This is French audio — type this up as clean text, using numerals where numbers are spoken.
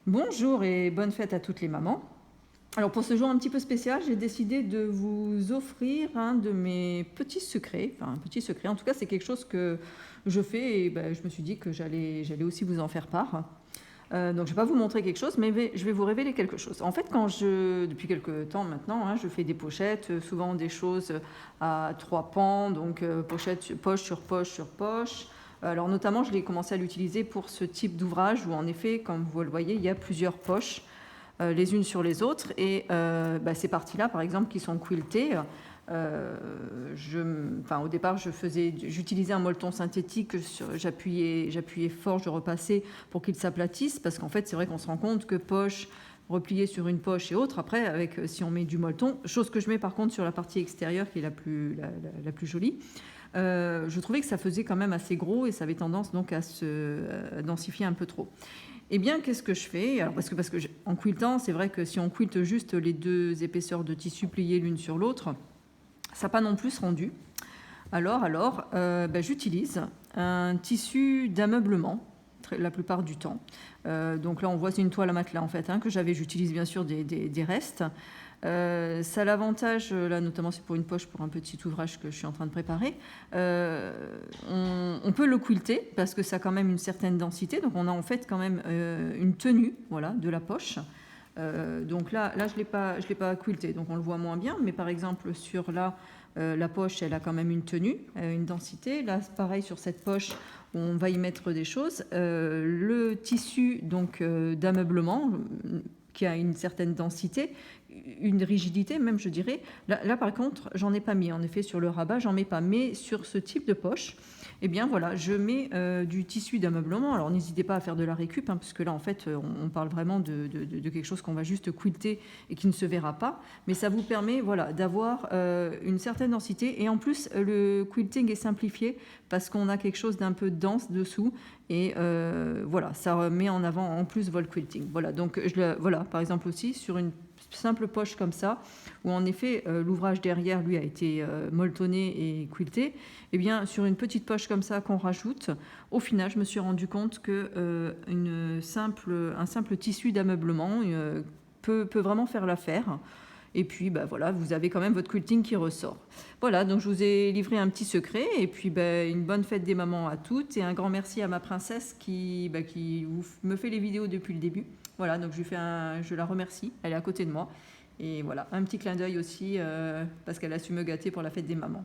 Bonjour et bonne fête à toutes les mamans. Alors pour ce jour un petit peu spécial, j'ai décidé de vous offrir un de mes petits secrets. Enfin un petit secret, en tout cas c'est quelque chose que je fais et je me suis dit que j'allais aussi vous en faire part. Donc je ne vais pas vous montrer quelque chose, mais je vais vous révéler quelque chose. En fait, depuis quelques temps maintenant, je fais des pochettes, souvent des choses à 3 pans, donc poche sur poche sur poche. Alors notamment, je l'ai commencé à l'utiliser pour ce type d'ouvrage où en effet, comme vous le voyez, il y a plusieurs poches les unes sur les autres. Et ces parties-là, par exemple, qui sont quiltées, au départ, j'utilisais un molleton synthétique, j'appuyais fort, je repassais pour qu'il s'aplatisse, parce qu'en fait, c'est vrai qu'on se rend compte que poche, repliée sur une poche et autre, après, si on met du molleton, chose que je mets par contre sur la partie extérieure, qui est la plus jolie, je trouvais que ça faisait quand même assez gros et ça avait tendance donc à se densifier un peu trop. Eh bien, qu'est-ce que je fais? Alors, parce que en quiltant, c'est vrai que si on quilte juste les deux épaisseurs de tissu pliées l'une sur l'autre, ça n'a pas non plus rendu. Alors, j'utilise un tissu d'ameublement la plupart du temps. Donc là, on voit c'est une toile à matelas en fait, j'utilise bien sûr des restes. Ça a l'avantage, là notamment c'est pour une poche pour un petit ouvrage que je suis en train de préparer, on peut le quilter parce que ça a quand même une certaine densité, donc on a en fait quand même une tenue, voilà, de la poche. Donc là je l'ai pas quilté, donc on le voit moins bien, mais par exemple sur la poche, elle a quand même une tenue, une densité. Là, pareil sur cette poche, on va y mettre des choses. Le tissu donc d'ameublement qui a une certaine densité, une rigidité même, je dirais. Là par contre, j'en ai pas mis. En effet, sur le rabat, j'en mets pas. Mais sur ce type de poche, eh bien voilà, je mets du tissu d'ameublement. Alors n'hésitez pas à faire de la récup, puisque là en fait, on parle vraiment de quelque chose qu'on va juste quilter et qui ne se verra pas. Mais ça vous permet, voilà, d'avoir une certaine densité. Et en plus, le quilting est simplifié parce qu'on a quelque chose d'un peu dense dessous. Et voilà, ça met en avant en plus votre quilting. Voilà, donc voilà, par exemple aussi sur une simple poche comme ça, où en effet l'ouvrage derrière lui a été molletonné et quilté, et bien sur une petite poche comme ça qu'on rajoute, au final je me suis rendu compte que un simple tissu d'ameublement peut vraiment faire l'affaire. Et puis voilà, vous avez quand même votre quilting qui ressort. Voilà, donc je vous ai livré un petit secret. Et puis une bonne fête des mamans à toutes. Et un grand merci à ma princesse qui me fait les vidéos depuis le début. Voilà, donc je la remercie. Elle est à côté de moi. Et voilà, un petit clin d'œil aussi parce qu'elle a su me gâter pour la fête des mamans.